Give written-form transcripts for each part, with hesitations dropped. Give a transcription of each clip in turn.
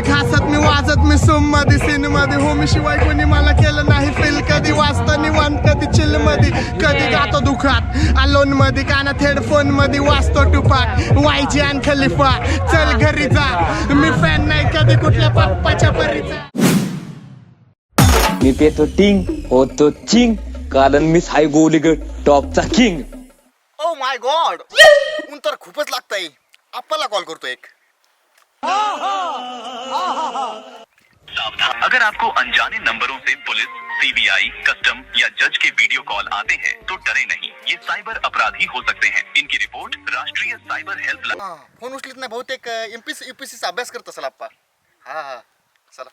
खासत मी वाजत मी सुम मध्ये सीन मध्ये हो मी शिवाय कोणी मला केलं नाही फील कधी वाजता निवांत कधी चिल मध्ये कधी गातो दुखात अलोन मध्ये कानात हेडफोन मध्ये वाजतो टुपाक वायजी आणि खलिफा चल घरी जा मी फॅन नाही कधी कुठल्या पप्पाच्या परीचा मी पेतो टिंग होतो चिंग कारण मी हाय गोलीगड टॉपचा किंग. ओ माय गॉड ऊन तर खूपच लागतंय. आपल्याला कॉल करतो एक. सावधान, अगर आपको अनजाने नंबरों से पुलिस, सीबीआई, कस्टम या जज के वीडियो कॉल आते हैं तो डरे नहीं, ये साइबर अपराधी हो सकते हैं. इनकी रिपोर्ट राष्ट्रीय साइबर हेल्पलाइन. फोन उचलित नाही बहुतेक एमपीसीचा अभ्यास करत असेल आप्पा. हा चला.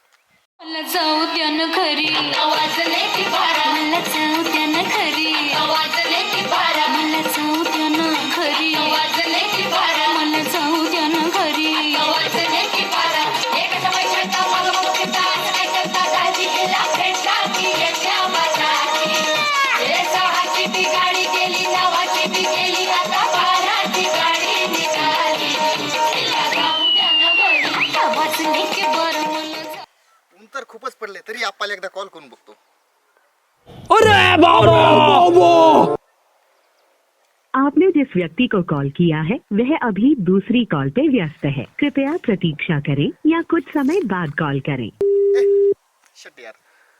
मला जाऊ द्या न खरी आवाज लेकी बारा मला जाऊ द्या न खरी आवाज लेकी बारा मला जाऊ द्या न खरी आवाज लेकी बारा मला जाऊ द्या न खरी आवाज लेकी बारा एक समय छटा मला मुक्ता काय करता दाजी गेला फ्रेंडला की याच्या माझाची हे सहाची ती गाडी गेली नावाची ती गेली आता बाराची गाडी निघाली तिला जाऊ द्या न खरी आवाज लेकी बारा तर खूपच पडले तरी आपल्याला एकदा कॉल करून बघतो. आपने जिस व्यक्ति को कॉल किया है वह अभी दूसरी कॉल पे व्यस्त है. कृपया प्रतीक्षा करें या कुछ समय बाद कॉल करें. शट यार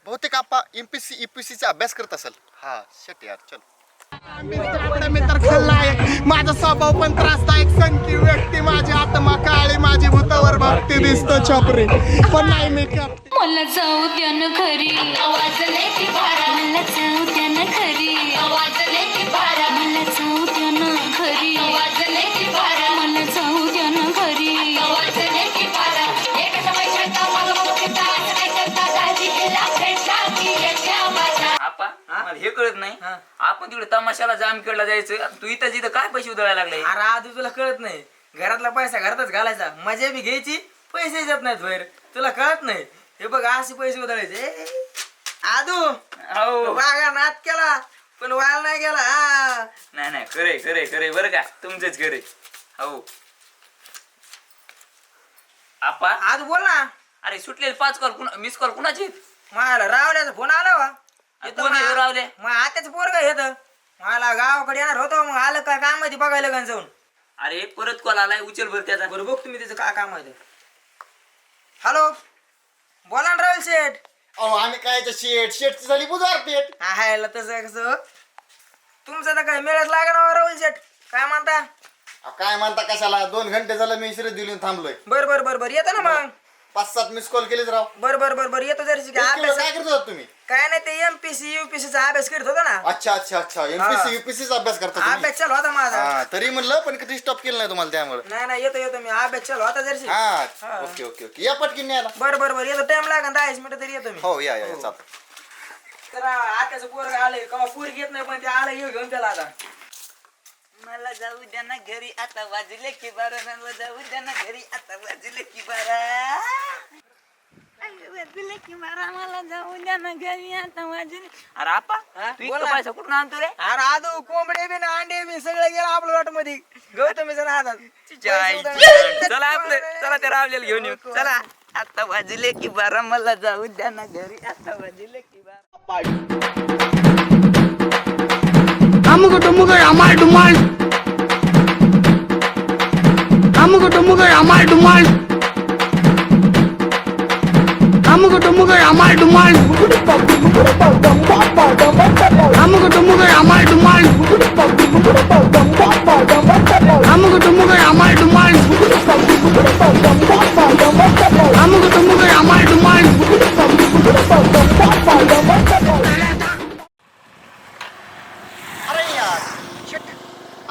बहुतेक आपा एमपीसीचा अभ्यास करत असेल. हा शट यार चल. मी तर खलनायक माझा स्वभाव पण त्रासदायक संकी व्यक्ती माझी आत्मा काळी माझी भूतावर भक्ती दिसतो छपरी पण नाही मी मला जाऊ द्या न खरी आवाज लेकी बारा मला जाऊ द्या न खरी आवाज लेकी बारा मला जाऊ द्या न खरी आवाज लेकी बारा मला जाऊ द्या न खरी आवाज लेकी बारा एक समय छटा मला मुक्ता काय करता दाजी गेला फ्रेंडला की याच्या माझा आपा मला हे कळत नाही आपण तिकडे तमाशाला जामखेडला जायचं तू इथं काय पैसे उधळायला लागले. अरे आधी तुला कळत नाही घरातला पैसा घरातच घालायचा मजा बी घ्यायची पैसे देत नाहीत बाहेर तुला कळत नाही. हे बघ असे पैसे उधळायचे आदू बागा नाद केला पण व्हायला नाही गेला. नाही खरे बरं का तुमचेच खरे हो आपा. आदू बोल ना. अरे सुटलेले 5 कॉल मिस कॉल कुणाचे मला रावल्याचा फोन आला वा कोण आहे रावले मग आताच पोरग येत मला गावाकडे येणार होतो मग आलं काय काम माहिती बघायला गण जाऊन. अरे परत कॉल आलाय उचल बरं त्याचा. बरं बघ तुम्ही त्याचं काय काम आहे. हॅलो बोला ना राहुल शेठ. अहो आम्ही काय शेटची झाली बुधवार पेट. हा तसं कसं तुमचं तर काय मिळत लागे ना राहुल शेठ काय म्हणता. काय म्हणता कशाला 2 घंटे झालं मी इकडे दिलून थांबलोय. बर येतो ना मग 5-7 मिस कॉल केलेच राव. बर येतो जरी काय करत होता तुम्ही. काय नाही ते एमपीसी युपीसीचा अभ्यास करत होता ना. अच्छा एमपीसी युपीसीचा अभ्यास करता तुम्ही. अभ्यास चालू होता माझा. तरी म्हणलं पण कधी स्टॉप केलं नाही तुम्हाला त्यामुळे. नाही येतो मी अभ्यास चालू होता जरी. हा ओके या पटकीन नाही आला. बर येतो टाइम लागेल 10 मिनिटं तरी येतो मी. हो या चालतं. तर आताच पोरग आले कवा पोर घेत नाही पण ते आलं येऊ घेऊन त्याला आता. मला जाऊ द्या ना घरी आता वाजले की 12 मला जाऊ द्या ना घरी आता वाजले की 12 वाजले की 12 मला जाऊ द्या ना घरी आता वाजले. अरे आपा तू इतका पैसा कुठून आणतो रे. अरे आदू कोंबडे बी ना अंडे बी सगळं गेलं आपल्या वाट मध्ये गौतमीचं हातात. चला आपलं चला ते रावलेलं घेऊन येऊ. चला आता वाजले की 12 मला जाऊ द्या ना घरी आता वाजले की 12. अमुक टुमुक अमाल डुमाल अमुक टुमुक अमाल डुमाल अमुक टुमुक अमाल डुमाल अमुक टुमुक अमाल डुमाल अमुक टुमुक अमाल डुमाल अमुक टुमुक अमाल डुमाल.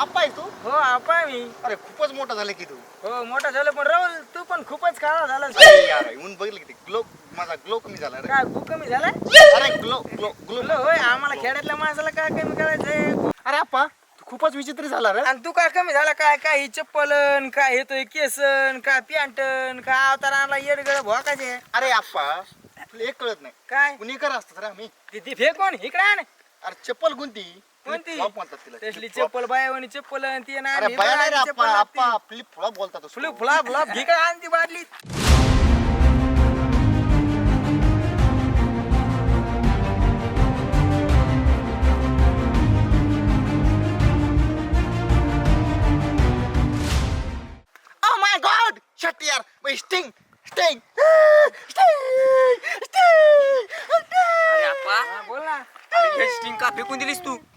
अप्पा तू. हो आपा मी. अरे खूपच मोठा झाला की तू. हो मोठा झालं पण राहुल तू पण खूपच काळा झाला. यार ऊन बघितलं की ग्लो माझा ग्लो कमी झाला रे. काय खूप कमी झालाय. अरे ग्लो होय आम्हाला खेड्यातल्या माणसाला काय कमी करायचंय. अरे अप्पा तू खूपच विचित्र झाला रे. आणि तू काय कमी झाला काय ही चप्पलन काय येतोय केसन काय पॅन्टन काय अवतार आणला येडगळ भोकाचे. अरे अप्पा तुला एक कळत नाही काय कुणी कर असतात रे आम्ही. ती फेकून इकडे आण. अरे चप्पल कोणती कोणती फ्लॉप म्हणतात तिला. तसली चप्पल बायावानी चप्पल आणि ती ना अरे बाया नाही रे अप्पा फ्लिप फ्लॉप बोलतात. फुला घे काय आण ती बाटली.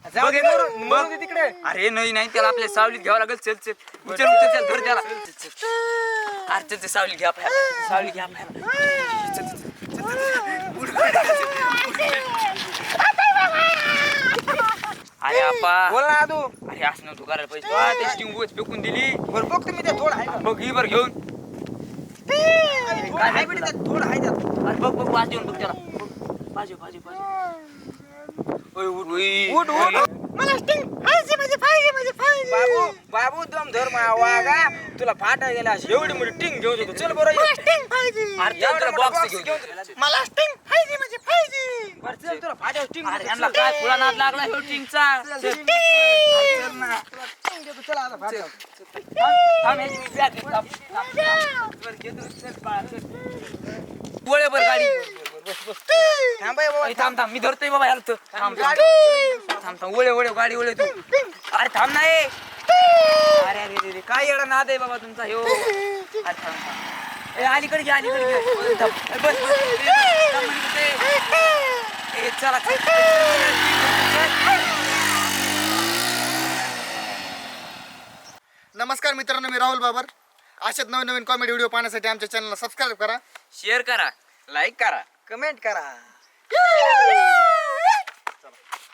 जाऊ दे, मरू दे तिकडे. अरे नाही त्याला आपल्या सावलीत घ्यावं लागेल. चल उचल धर त्याला. अरे चल सावलीत घ्या आपल्याला. सावलीत घ्या आपल्याला. अरे आपा बोल ना आदू. अरे असं नव्हतं करायला पाहिजे. ते स्टिंग फेकून दिली. बरं बघ तुम्ही ते थोडं आहे का? बघ ही बर घेऊन. काय आहे बेटा त्यात? थोडं आहे त्यात. अरे बघ वाजवून बघ त्याला. बाजू उठ. बाबू दम धर वागा. तुला फाटा गेला एवढी मोठी टिंग घेऊन येतो. चल बरं ये. बॉक्स घेऊन. मला स्टिंग पाहिजे म्हणजे पाहिजे. बरं चल तुला फाट्यावर टिंग अरे देतो. यांना चल. काय फुला नाद लागला शूटिंगचा. चल ना. तुला टिंग देतो. चल आता फाट्यावर. थांब याची मी बॅग घेतो. थांब. घेतो. चल बाळा, चल. वळे बर गाडी. थांब हे बाबा. थांब मी धरतोय बाबा याला तर. थांब वळे गाडी वळे तू. अरे थांब ना ए. अरे काय एवढा नाद आहे बाबा तुमचा ह्यो. अरे थांब. ए अलीकडे घे. थांब. बस थांब म्हणते. ए चला नमस्कार मित्रांनो, मी राहुल बाबर. अशाच नवीन कॉमेडी व्हिडिओ पाहण्यासाठी आमच्या चॅनलला सबस्क्राईब करा. शेअर करा, लाईक करा. कमेंट करा.